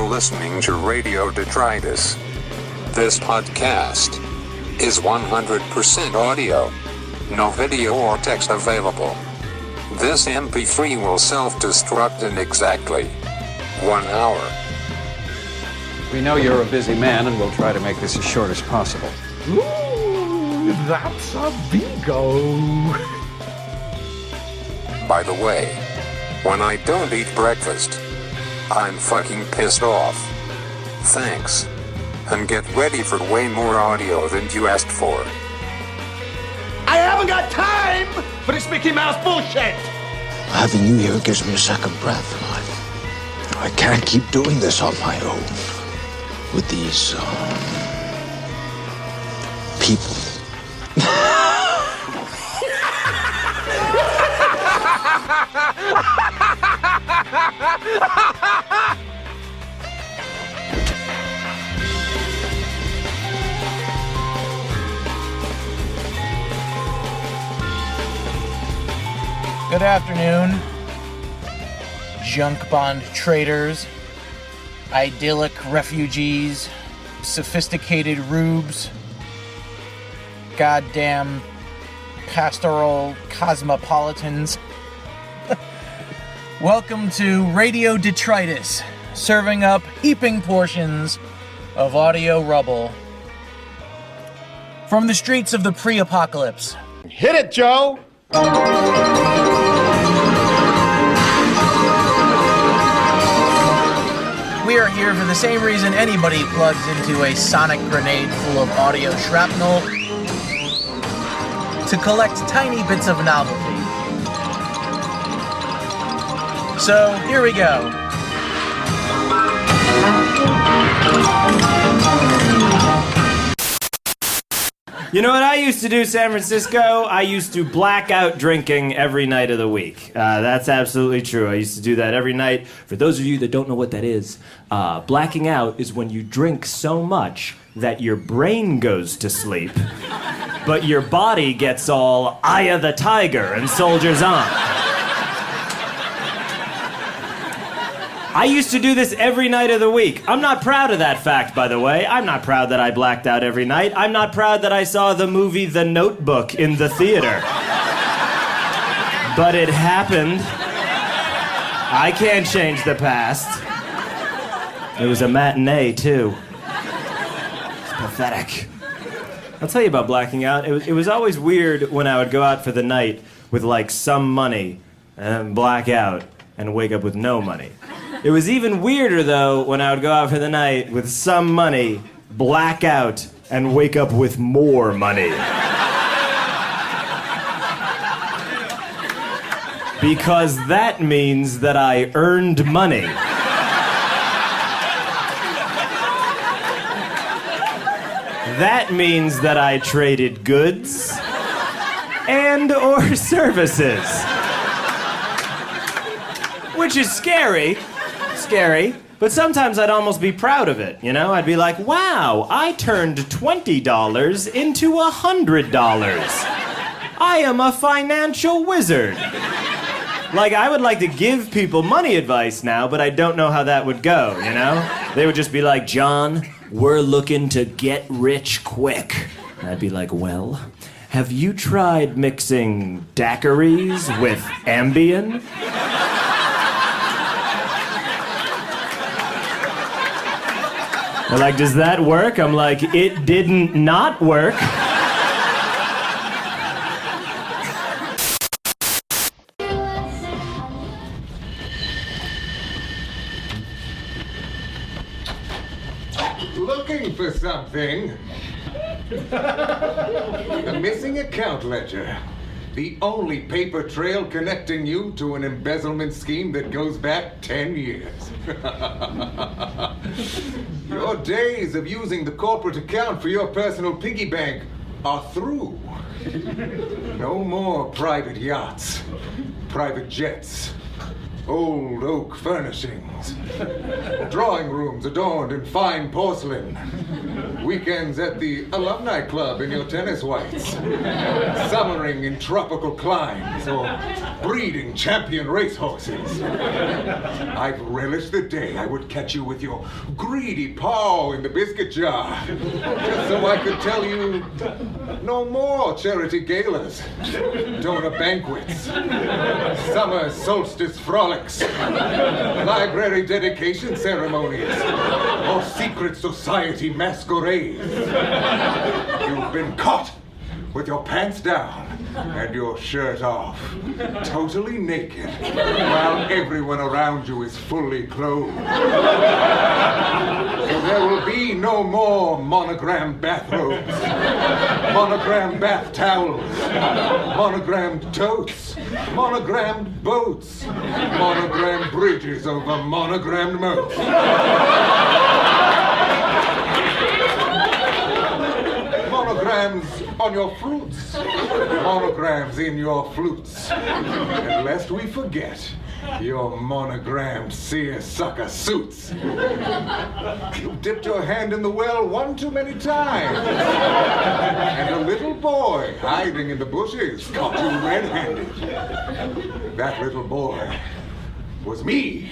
You're listening to Radio Detritus. This podcast is 100% audio. No video or text available. This MP3 will self-destruct in exactly 1 hour. We know you're a busy man, and we'll try to make this as short as possible. Ooh, that's a bingo. By the way, when I don't eat breakfast, I'm fucking pissed off. Thanks. And get ready for way more audio than you asked for. I haven't got time for this Mickey Mouse bullshit. Having you here gives me a second breath. I can't keep doing this on my own with these people. Good afternoon, junk bond traders, idyllic refugees, sophisticated rubes, goddamn pastoral cosmopolitans. Welcome to Radio Detritus, serving up heaping portions of audio rubble from the streets of the pre-apocalypse. Hit it, Joe. We are here for the same reason anybody plugs into a sonic grenade full of audio shrapnel: to collect tiny bits of novelty. So, here we go. You know what I used to do, San Francisco? I used to black out drinking every night of the week. That's absolutely true. I used to do that every night. For those of you that don't know what that is, blacking out is when you drink so much that your brain goes to sleep, but your body gets all Eye of the Tiger and soldiers on. I used to do this every night of the week. I'm not proud of that fact, by the way. I'm not proud that I blacked out every night. I'm not proud that I saw the movie The Notebook in the theater. But it happened. I can't change the past. It was a matinee, too. It's pathetic. I'll tell you about blacking out. It was always weird when I would go out for the night with, like, some money and then black out and wake up with no money. It was even weirder, though, when I would go out for the night with some money, black out, and wake up with more money. Because that means that I earned money. That means that I traded goods and or services. Which is scary, but sometimes I'd almost be proud of it, you know? I'd be like, wow, I turned $20 into $100. I am a financial wizard. Like, I would like to give people money advice now, but I don't know how that would go, you know? They would just be like, John, we're looking to get rich quick. And I'd be like, well, have you tried mixing daiquiris with Ambien? They're like, does that work? I'm like, it didn't not work. Looking for something. A missing account ledger. The only paper trail connecting you to an embezzlement scheme that goes back 10 years. Your days of using the corporate account for your personal piggy bank are through. No more private yachts, private jets, old oak furnishings, drawing rooms adorned in fine porcelain, weekends at the alumni club in your tennis whites, summering in tropical climes, or breeding champion racehorses. I've relished the day I would catch you with your greedy paw in the biscuit jar, just so I could tell you no more charity galas, donor banquets, summer solstice frolics, library dedication ceremonies, or secret society masquerades. You've been caught with your pants down and your shirt off, totally naked, while everyone around you is fully clothed. So there will be no more monogrammed bathrobes, monogrammed bath towels, monogrammed totes, monogrammed boats, monogrammed bridges over monogrammed moats. Monograms on your fruits, monograms in your flutes. And lest we forget, your monogrammed seersucker suits. You dipped your hand in the well one too many times. And a little boy hiding in the bushes caught you red-handed. That little boy was me.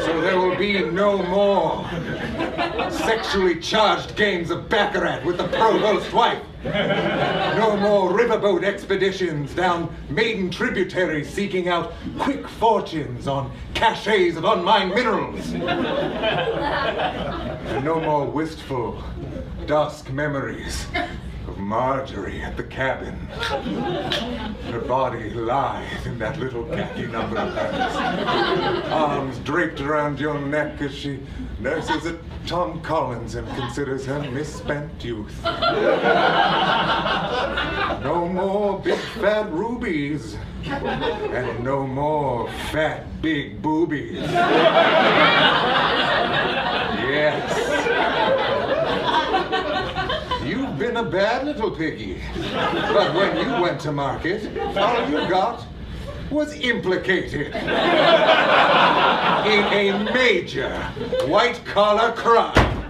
So there will be no more sexually charged games of baccarat with the provost's wife. No more riverboat expeditions down maiden tributaries seeking out quick fortunes on caches of unmined minerals. And no more wistful, dusk memories of Marjorie at the cabin. Her body lithe in that little khaki number of hers. Arms draped around your neck as she nurses at Tom Collins and considers her misspent youth. No more big fat rubies. And no more fat big boobies. Yes. You've been a bad little piggy. But when you went to market, all you got was implicated in a major white-collar crime.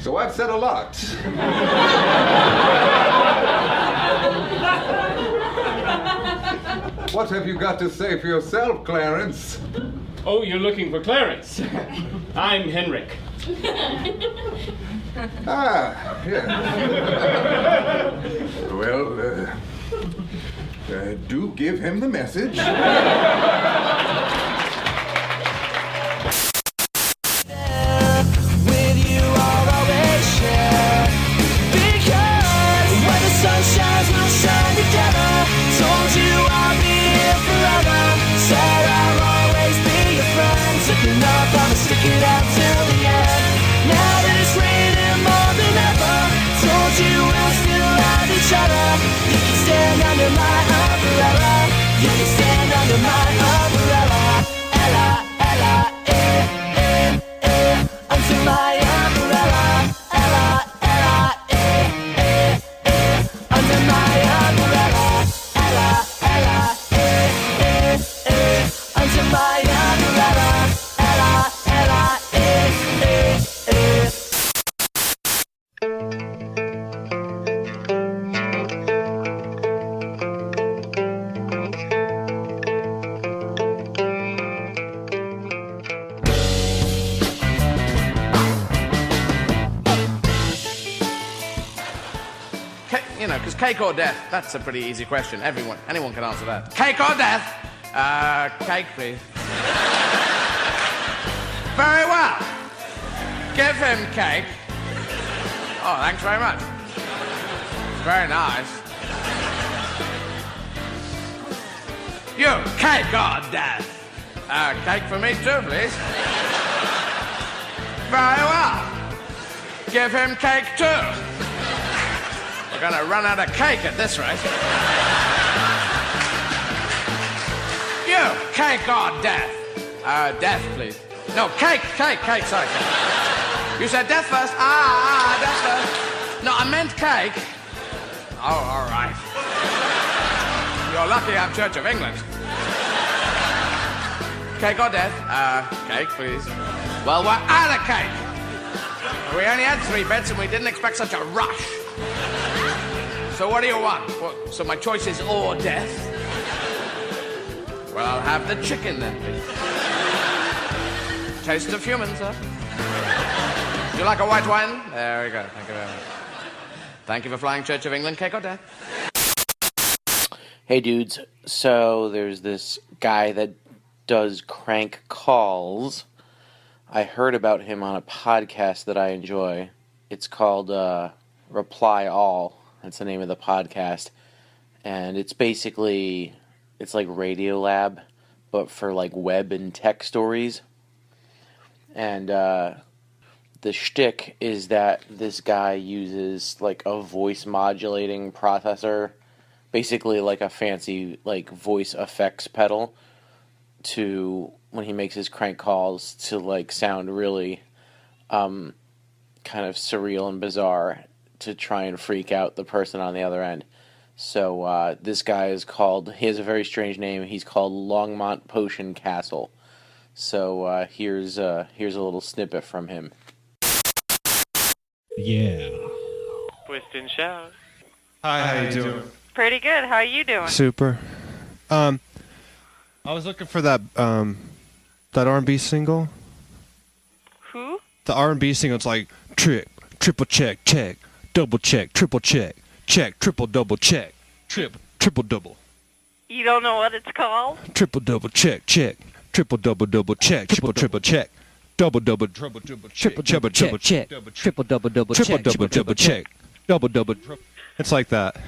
So I've said a lot. What have you got to say for yourself, Clarence? Oh, you're looking for Clarence. I'm Henrik. Ah, yes. Well, do give him the message. With you I'll always share. Because when the sun shines, we'll shine together. Told you I'll be here forever. Said I'll always be your friend. Took enough, I'ma stick it out till the end. Now that it's raining more than ever, told you we'll still have each other. You can stand under my umbrella. You can stand under my umbrella. Ella, Ella, under my umbrella. Ella, Ella, under my umbrella. Ella, Ella, under my umbrella. Ella, Ella, You know, because cake or death, that's a pretty easy question. Anyone can answer that. Cake or death? Cake, please. Very well. Give him cake. Oh, thanks very much. Very nice. You, cake or death? Cake for me too, please. Very well. Give him cake too. We're gonna run out of cake at this rate. You, cake or death? Death, please. No, cake, sorry. You said death first. Death first. No, I meant cake. Oh, all right. You're lucky I'm Church of England. Cake or death? Cake, please. Well, we're out of cake. We only had 3 bits and we didn't expect such a rush. So what do you want? Well, so my choice is or death? Well, I'll have the chicken then, please. Taste of human, sir. Do you like a white wine? There we go. Thank you very much. Thank you for flying Church of England. Cake or death? Hey dudes, so there's this guy that does crank calls. I heard about him on a podcast that I enjoy. It's called Reply All. That's the name of the podcast. And it's basically, it's like Radiolab, but for like web and tech stories. And the shtick is that this guy uses like a voice modulating processor, basically like a fancy like voice effects pedal, to when he makes his crank calls to like sound really kind of surreal and bizarre to try and freak out the person on the other end. So this guy is called, he has a very strange name, he's called Longmont Potion Castle. So here's a little snippet from him. Yeah. Twist and shout. Hi, how you doing? Pretty good. How are you doing? Super. I was looking for that that R&B single. Who? The R&B single. It's like triple check, double check, triple check, triple double check, triple double. You don't know what it's called? Triple double check, triple double check, triple check. Double triple check, triple check, triple double check, double. It's like that.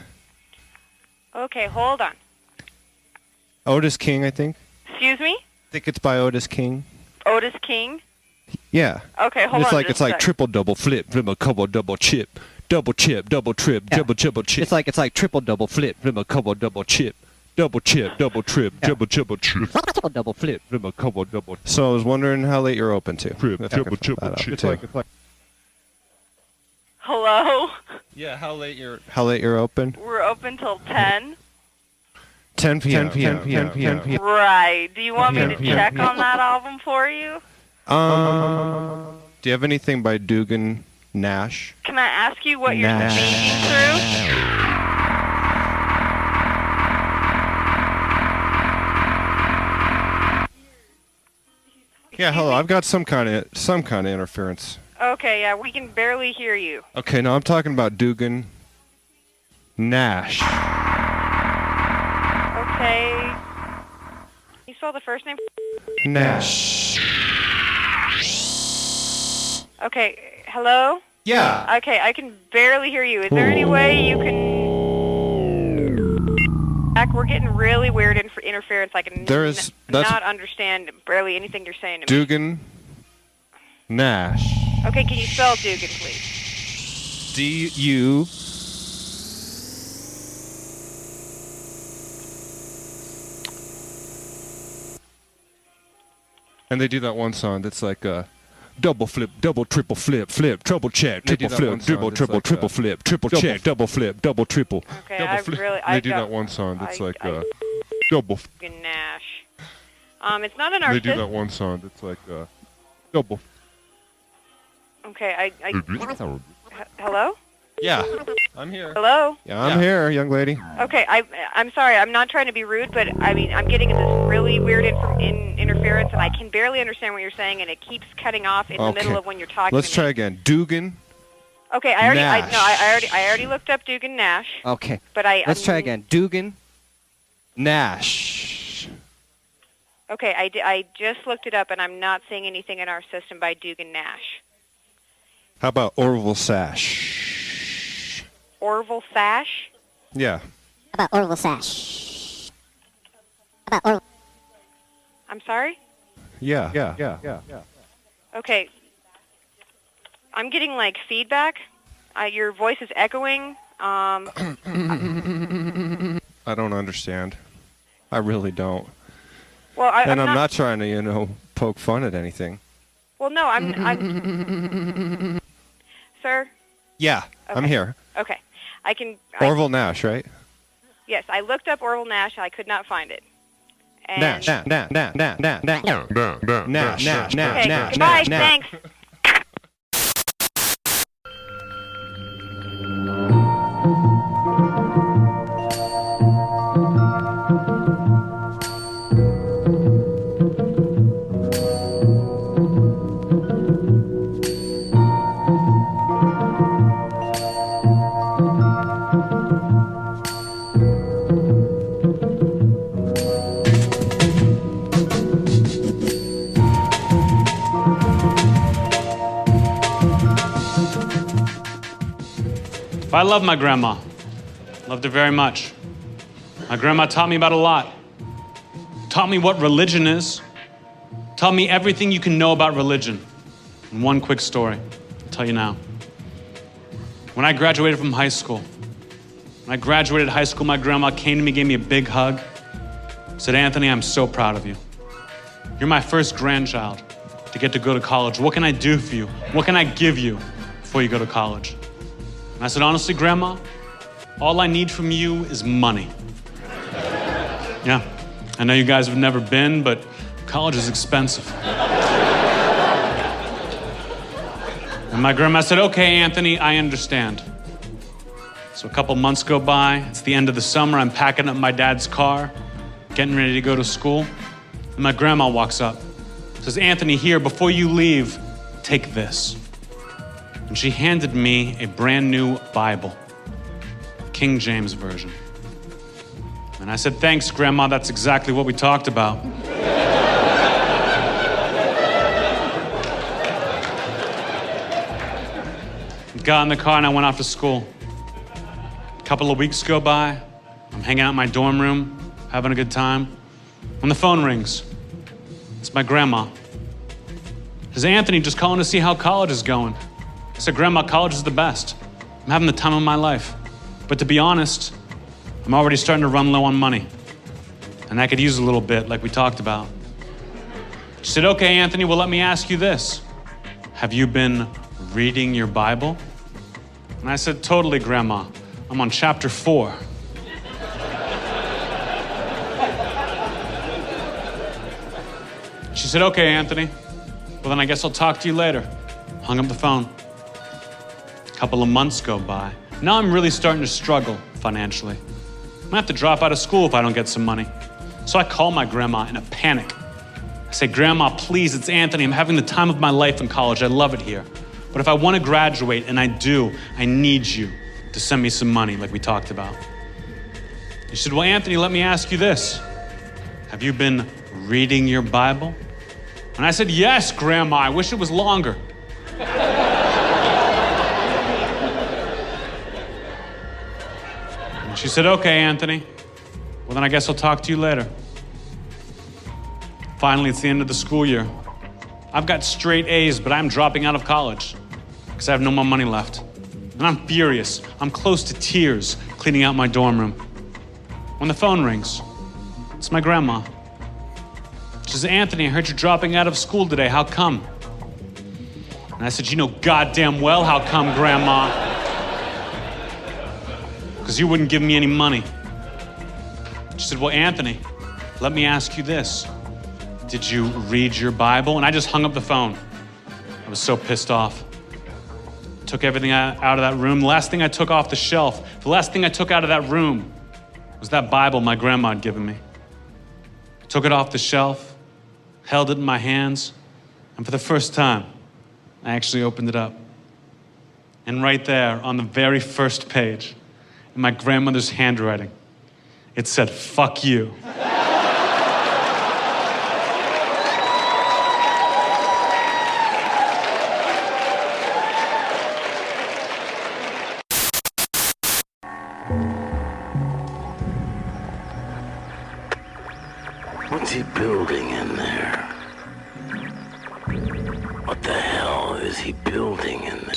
Okay, hold on. Otis King, I think. Excuse me? I think it's by Otis King. Otis King? Yeah. Okay, hold on. It's like triple double flip, couple double chip, double trip, double trip. It's like triple double flip, couple double chip. Double chip, double trip, double chip. Double flip, couple double. So I was wondering how late you're open to. Triple chip. It's like. Hello? Yeah, how late you're open? We're open till 10. 10 p.m. Right. Do you want me to check on that album for you? Do you have anything by Dugan Nash? Can I ask you what you're speaking through? Yeah, hello. I've got some kind of interference. Okay, yeah, we can barely hear you. Okay, no, I'm talking about Dugan Nash. Okay. Can you spell the first name? Nash. Okay, hello? Yeah. Okay, I can barely hear you. Is there any way you can... We're getting really weird interference. I can not understand barely anything you're saying to me. Dugan Nash. Okay, can you spell Dugan, please? D-U... And they do that one song that's like double flip, double triple flip, triple check, triple flip, triple flip, triple check, double flip, double triple. Okay, double flip. They do that one song that's like double. Nash. It's not in our. They do that one song that's like double. Okay, hello? Yeah, I'm here. Hello? Yeah, I'm here, young lady. Okay, I'm sorry. I'm not trying to be rude, but I mean, I'm getting this really weird interference, and I can barely understand what you're saying, and it keeps cutting off in the middle of when you're talking. Let's try again. Dugan. Okay, I already looked up Dugan Nash. Okay. But let's try again. Dugan Nash. Okay, I just looked it up, and I'm not seeing anything in our system by Dugan Nash. How about Orville Sash? Orville Sash? Yeah. How about Orville Sash? How about Orville? I'm sorry? Yeah. Okay. I'm getting, like, feedback. Your voice is echoing. I don't understand. I really don't. Well, I'm not trying to, poke fun at anything. Well, no, I'm... Sir? Yeah, I'm here. Okay. Orville Nash, right? Yes, I looked up Orville Nash. I could not find it. And Nash. Okay, goodbye. Thanks. I love my grandma. Loved her very much. My grandma taught me about a lot. Taught me what religion is. Taught me everything you can know about religion. And one quick story, I'll tell you now. When I graduated from high school, my grandma came to me, gave me a big hug, said, Anthony, I'm so proud of you. You're my first grandchild to get to go to college. What can I do for you? What can I give you before you go to college? And I said, honestly, Grandma, all I need from you is money. Yeah, I know you guys have never been, but college is expensive. And my grandma said, okay, Anthony, I understand. So a couple months go by, it's the end of the summer, I'm packing up my dad's car, getting ready to go to school, and my grandma walks up, says, Anthony, here, before you leave, take this. And she handed me a brand new Bible, King James Version. And I said, thanks, Grandma, that's exactly what we talked about. Got in the car and I went off to school. A couple of weeks go by, I'm hanging out in my dorm room, having a good time, when the phone rings. It's my grandma. Says, Anthony, just calling to see how college is going. I said, Grandma, college is the best. I'm having the time of my life. But to be honest, I'm already starting to run low on money. And I could use a little bit, like we talked about. She said, okay, Anthony, well, let me ask you this. Have you been reading your Bible? And I said, totally, Grandma. I'm on chapter 4. She said, okay, Anthony. Well, then I guess I'll talk to you later. Hung up the phone. A couple of months go by. Now I'm really starting to struggle financially. I'm gonna have to drop out of school if I don't get some money. So I call my grandma in a panic. I say, Grandma, please, it's Anthony. I'm having the time of my life in college. I love it here. But if I want to graduate, and I do, I need you to send me some money like we talked about. She said, well, Anthony, let me ask you this. Have you been reading your Bible? And I said, yes, Grandma. I wish it was longer. And she said, okay, Anthony. Well, then I guess I'll talk to you later. Finally, it's the end of the school year. I've got straight A's, but I'm dropping out of college because I have no more money left. And I'm furious. I'm close to tears cleaning out my dorm room. When the phone rings, it's my grandma. She says, Anthony, I heard you're dropping out of school today. How come? And I said, you know goddamn well how come, Grandma. Because you wouldn't give me any money. She said, well, Anthony, let me ask you this. Did you read your Bible? And I just hung up the phone. I was so pissed off. Took everything out of that room. The last thing I took off the shelf, the last thing I took out of that room was that Bible my grandma had given me. Took it off the shelf, held it in my hands, and for the first time, I actually opened it up. And right there, on the very first page, in my grandmother's handwriting, it said, fuck you. What's he building in there? What the hell is he building in there?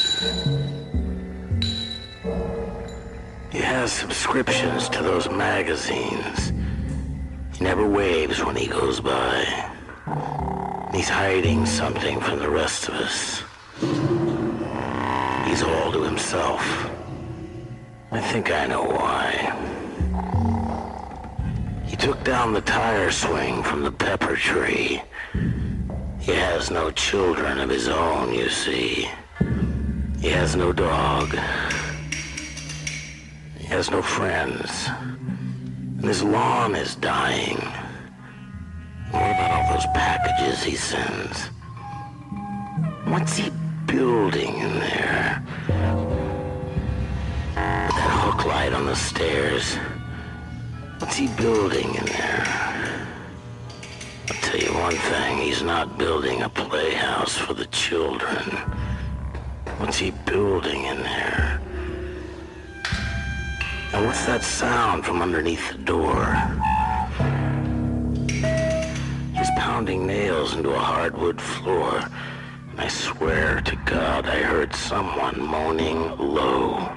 He has subscriptions to those magazines. He never waves when he goes by. He's hiding something from the rest of us. He's He's all to himself. I think I know why. He took down the tire swing from the pepper tree. He has no children of his own, you see. He has no dog. He has no friends. And his lawn is dying. What about all those packages he sends? What's he building in there? With that hook light on the stairs. What's he building in there? I'll tell you one thing, he's not building a playhouse for the children. What's he building in there? And what's that sound from underneath the door? He's pounding nails into a hardwood floor. And I swear to God I heard someone moaning low.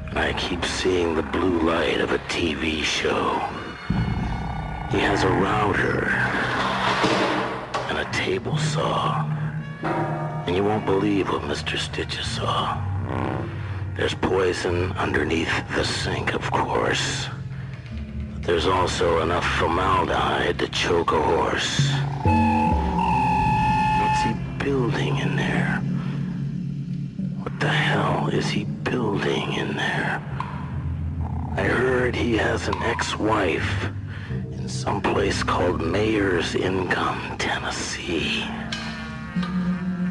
And I keep seeing the blue light of a TV show. He has a router and a table saw. And you won't believe what Mr. Stitches saw. There's poison underneath the sink, of course. But there's also enough formaldehyde to choke a horse. What's he building in there? What the hell is he building in there? I heard he has an ex-wife in some place called Mayor's Income, Tennessee.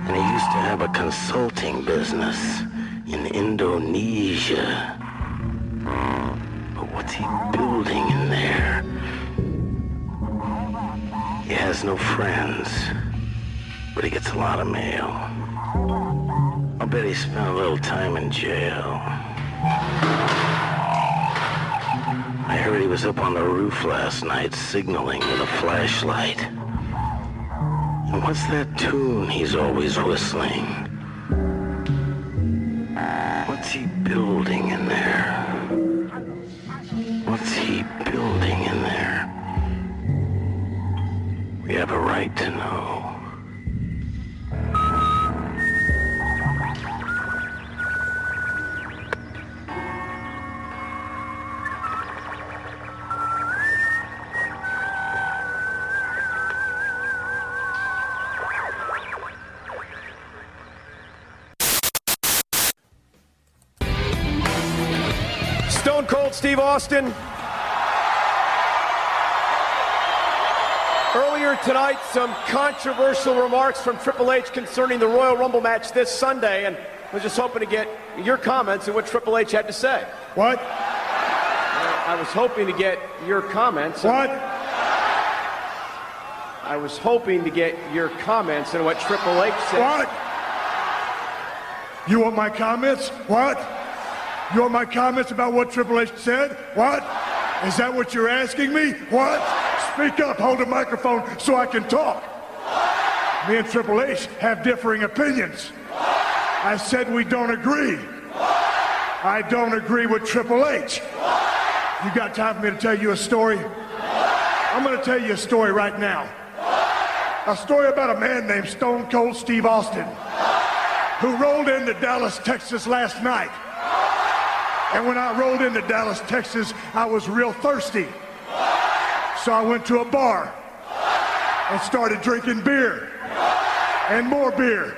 And he used to have a consulting business in Indonesia. But what's he building in there? He has no friends, but he gets a lot of mail. I'll bet he spent a little time in jail. I heard he was up on the roof last night signaling with a flashlight. And what's that tune he's always whistling? What's he building in there? What's he building in there? We have a right to know. Stone Cold Steve Austin. Earlier tonight, some controversial remarks from Triple H concerning the Royal Rumble match this Sunday, and I was just hoping to get your comments on what Triple H had to say. What? I was hoping to get your comments. What? I was hoping to get your comments on what Triple H said. What? You want my comments? What? You want my comments about what Triple H said? What? Is that what you're asking me? What? Speak up, hold the microphone so I can talk. Me and Triple H have differing opinions. I said we don't agree. I don't agree with Triple H. You got time for me to tell you a story? I'm going to tell you a story right now. A story about a man named Stone Cold Steve Austin who rolled into Dallas, Texas last night. And when I rolled into Dallas, Texas, I was real thirsty. So I went to a bar and started drinking beer. And more beer.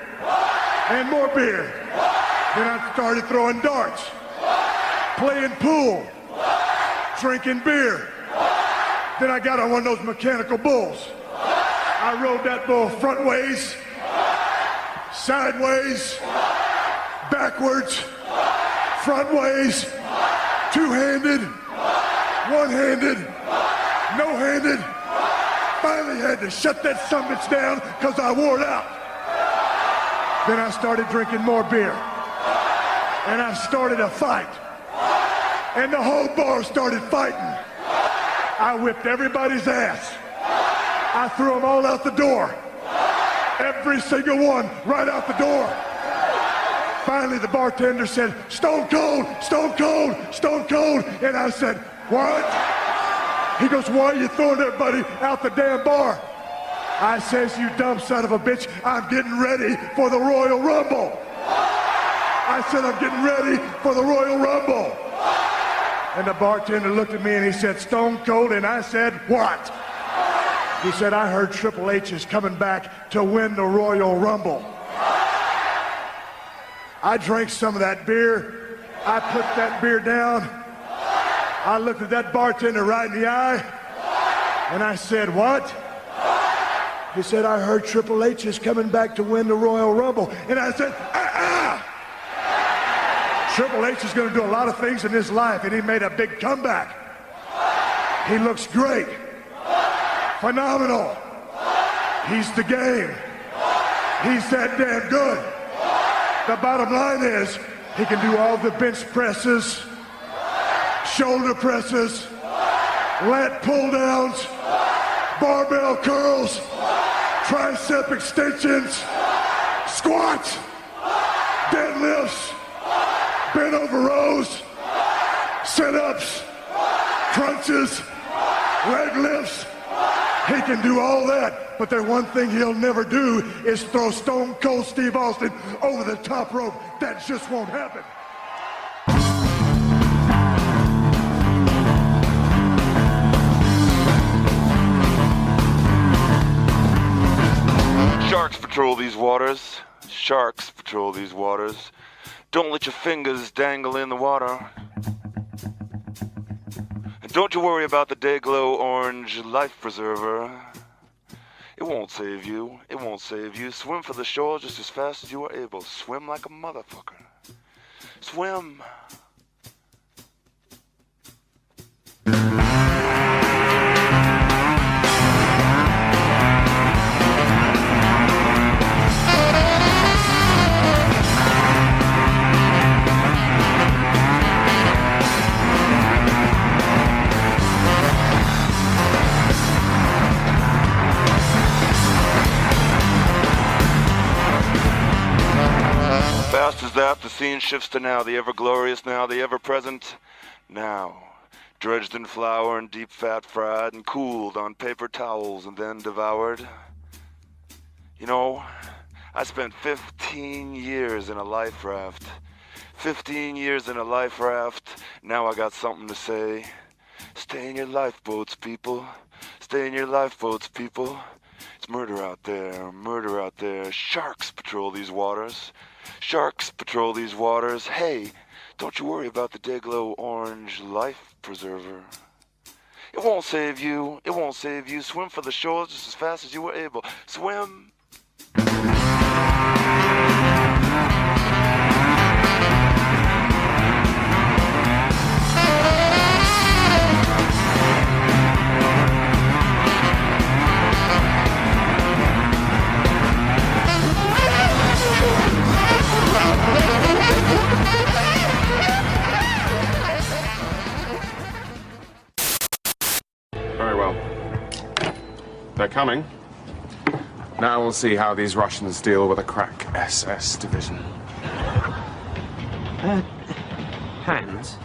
And more beer. Then I started throwing darts. Playing pool. Drinking beer. Then I got on one of those mechanical bulls. I rode that bull front ways, sideways, backwards, front ways, two-handed, one-handed, no-handed. Finally had to shut that summits down because I wore it out. Then I started drinking more beer. And I started a fight. And the whole bar started fighting. I whipped everybody's ass. I threw them all out the door. Every single one right out the door. Finally, the bartender said, "Stone Cold, Stone Cold, Stone Cold." And I said, "What?" He goes, "Why are you throwing everybody out the damn bar?" I says, "You dumb son of a bitch, I'm getting ready for the Royal Rumble." I said, I'm getting ready for the Royal Rumble. And the bartender looked at me and he said, Stone Cold, and I said, what? He said, I heard Triple H is coming back to win the Royal Rumble. I drank some of that beer. I put that beer down. I looked at that bartender right in the eye, and I said, what? He said, I heard Triple H is coming back to win the Royal Rumble. And I said, Triple H is going to do a lot of things in his life, and he made a big comeback. He looks great. Phenomenal. He's the game. He's that damn good. The bottom line is, he can do all the bench presses, shoulder presses, lat pull downs, barbell curls, tricep extensions, squats, deadlifts, bent over rows, sit-ups, crunches, leg lifts. He can do all that, but the one thing he'll never do is throw Stone Cold Steve Austin over the top rope. That just won't happen. Sharks patrol these waters. Sharks patrol these waters. Don't let your fingers dangle in the water. And don't you worry about the Dayglow Orange Life Preserver. It won't save you. It won't save you. Swim for the shore just as fast as you are able. Swim like a motherfucker. Swim. Fast as that, the scene shifts to now, the ever-glorious now, the ever-present now. Dredged in flour and deep fat fried and cooled on paper towels and then devoured. You know, I spent 15 years in a life raft. 15 years in a life raft. Now I got something to say. Stay in your lifeboats, people. Stay in your lifeboats, people. It's murder out there, murder out there. Sharks patrol these waters. Sharks patrol these waters. Hey, don't you worry about the Dayglow Orange Life Preserver. It won't save you. It won't save you. Swim for the shores just as fast as you were able. Swim. Very well. They're coming. Now we'll see how these Russians deal with a crack SS division. Hans?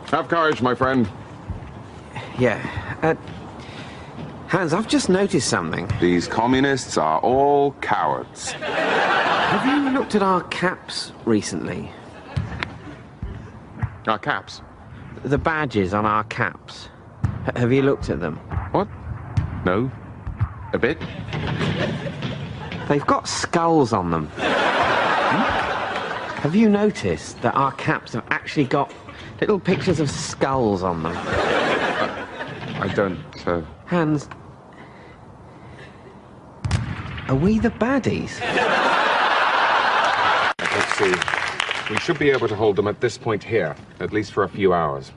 Have courage, my friend. Yeah. Hans, I've just noticed something. These communists are all cowards. Have you looked at our caps recently? Our caps? The badges on our caps. Have you looked at them? What? No. A bit. They've got skulls on them. Have you noticed that our caps have actually got little pictures of skulls on them? I don't, Hans, are we the baddies? Let's see. We should be able to hold them at this point here, at least for a few hours.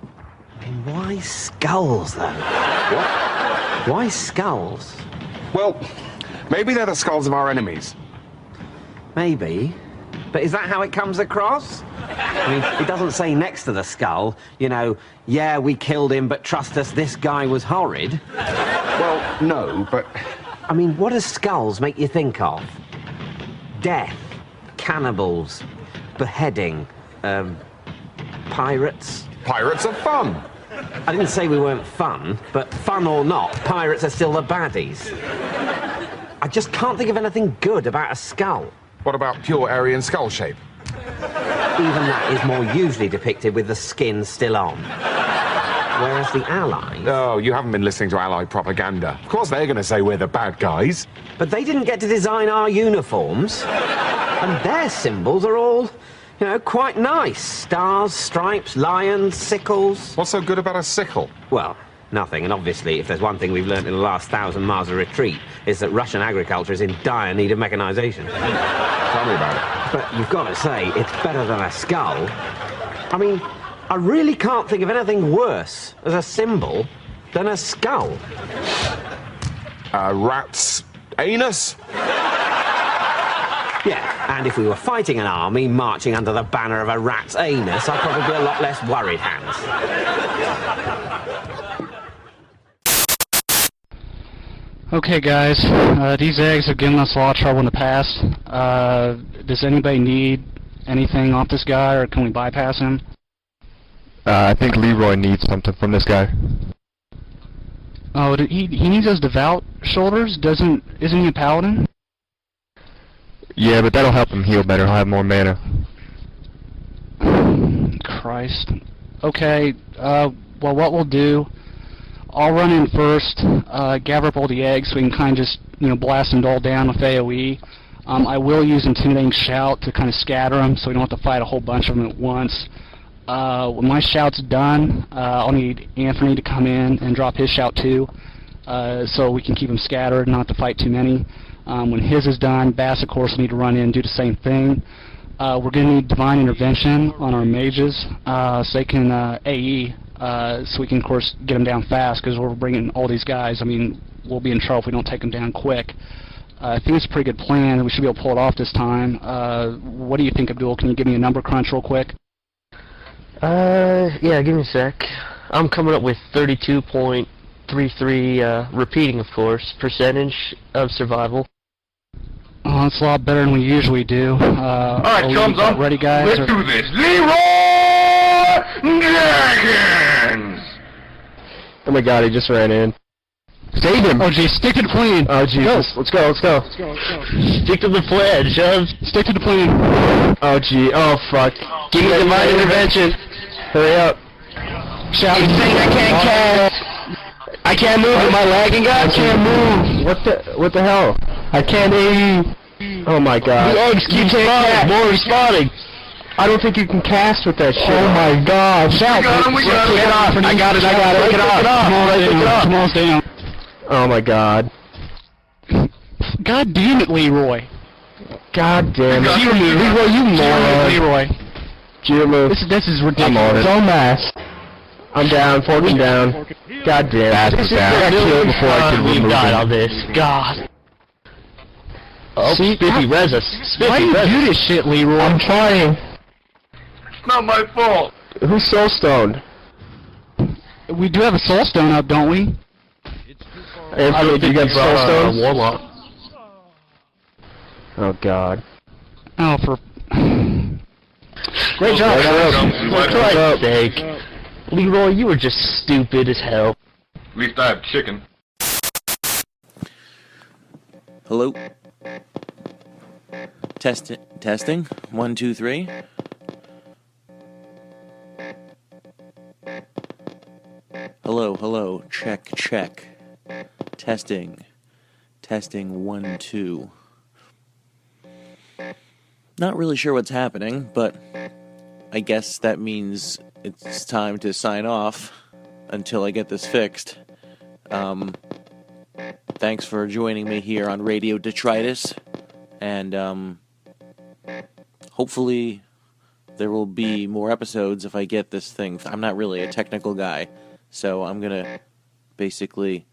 And why skulls, then? What? Why skulls? Well, maybe they're the skulls of our enemies. Maybe. But is that how it comes across? I mean, it doesn't say next to the skull, you know, yeah, we killed him, but trust us, this guy was horrid. Well, no, but... I mean, what do skulls make you think of? Death, cannibals, beheading, pirates. Pirates are fun. I didn't say we weren't fun, but fun or not, pirates are still the baddies. I just can't think of anything good about a skull. What about pure Aryan skull shape? even that is more usually depicted with the skin still on. Whereas the Allies... Oh, you haven't been listening to Allied propaganda. Of course they're going to say we're the bad guys. But they didn't get to design our uniforms. And their symbols are all, you know, quite nice. Stars, stripes, lions, sickles. What's so good about a sickle? Well, nothing. And obviously, if there's one thing we've learnt in the last 1,000 miles of retreat, is that Russian agriculture is in dire need of mechanization. Tell me about it. But you've got to say, it's better than a skull. I mean, I really can't think of anything worse as a symbol than a skull. A rat's anus? Yeah, and if we were fighting an army marching under the banner of a rat's anus, I'd probably be a lot less worried, Hans. Okay, guys, these eggs have given us a lot of trouble in the past. Does anybody need anything off this guy, or can we bypass him? I think Leroy needs something from this guy. Oh, he needs those devout shoulders? Isn't he a paladin? Yeah, but that'll help him heal better. He'll have more mana. Christ. Okay, well, what we'll do, I'll run in first, gather up all the eggs so we can kind of just, you know, blast them all down with AoE. I will use Intimidating Shout to kind of scatter them so we don't have to fight a whole bunch of them at once. When my shout's done, I'll need Anthony to come in and drop his shout too, so we can keep them scattered and not have to fight too many. When his is done, Bass, of course, will need to run in and do the same thing. We're going to need Divine Intervention on our mages, so they can AE, so we can, of course, get them down fast, because we're bringing all these guys. I mean, we'll be in trouble if we don't take them down quick. I think it's a pretty good plan. We should be able to pull it off this time. What do you think, Abdul? Can you give me a number crunch real quick? Yeah, give me a sec. I'm coming up with 32.33, repeating, of course, percentage of survival. Oh, that's a lot better than we usually do. Alright, chums up. Ready, guys? Let's do this. Leroy Jenkins! Oh my god, he just ran in. Save him! Oh, geez, stick to the plan! Oh, Jesus. Let's go. Stick to the plan, chums. Stick to the plan. Oh, gee. Oh, fuck. Give me Divine Intervention. Hurry up. Shout. It's saying I can't cast. I can't move. Am I lagging, guys? I can't move. What the hell? I can't AE. Oh my god. The eggs keep spawning. More respawning. I don't think you can cast with that shit. Oh my god. Shout. We got it. I got it. Take it off. Come on, stay down. Oh my god. God damn it, Leroy. God damn it. Leroy, you moron. Leroy. Jimmy. This is ridiculous. I'm on it. Dumbass. I'm down, forking down. God damn it. This is I got killed before I could we've remove died him. on this. God. Oh, Spiffy res us. Why do you do this shit, Leroy? I'm trying. It's not my fault. Who's soul stoned? We do have a soul stone up, don't we? Anthony, do you got soul stones? Warlock. Oh god. Oh, for... Great job, for Christ's sake. Leroy, you were just stupid as hell. At least I have chicken. Hello? Testing? 1, 2, 3. Hello. Check. Testing. 1, 2. Not really sure what's happening, but I guess that means it's time to sign off until I get this fixed. Thanks for joining me here on Radio Detritus, and hopefully there will be more episodes if I get this thing. I'm not really a technical guy, so I'm gonna basically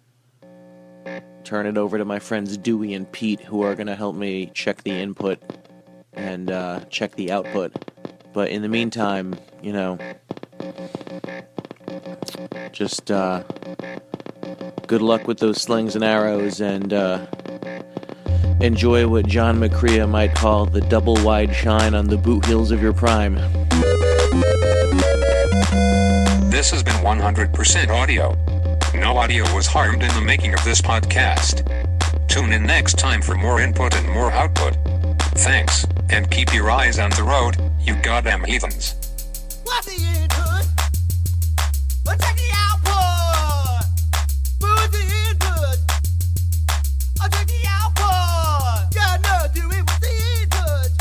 turn it over to my friends Dewey and Pete, who are gonna help me check the input and check the output. But in the meantime, you know, just good luck with those slings and arrows, and enjoy what John McCrea might call the double wide shine on the boot heels of your prime. This has been 100% audio. No audio was harmed in the making of this podcast. Tune in next time for more input and more output. Thanks, and keep your eyes on the road, you goddamn heathens. What's the input? Well, check the output. What's the input? Oh, check the output. Yeah, no, do it with the input.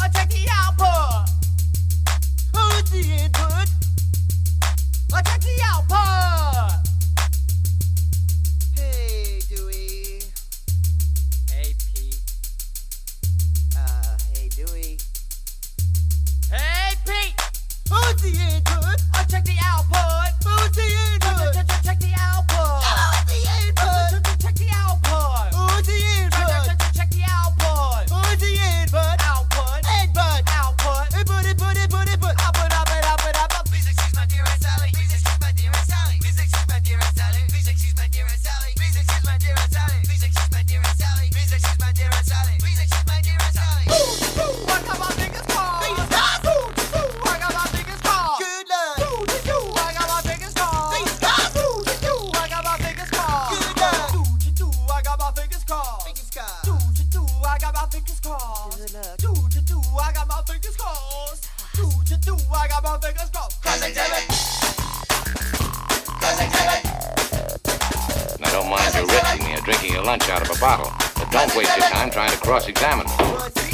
Oh, check the output. Oh, what's the input? Oh, check the output. Hey, Dewey. Hey, Pete. Hey, Dewey. Hey, Pete! Who's the input? Oh, check the output. Who's the input? Check the output. Who's the input? Check the output. Who's the input? Check the output. Who's the input? Output. Input. Output. Input. Output. Please excuse my dear Aunt Sally. Please excuse my dear Aunt Sally. Please excuse my dear Aunt Sally. Please excuse my dear Aunt Sally. Please excuse my dear Aunt Sally. Please excuse my dear Aunt Sally. Please excuse my dear Aunt Sally. Please excuse my dear Aunt Sally. Ooh, I got my biggest car. I got my biggest car. Good luck. I got my biggest car. I got my biggest car. Good luck. I got my biggest car. I got my biggest car. Good luck. I got my biggest cars. I got my biggest car. Now, don't mind you rinsing me or drinking your lunch out of a bottle, but don't waste your time trying to cross-examine me.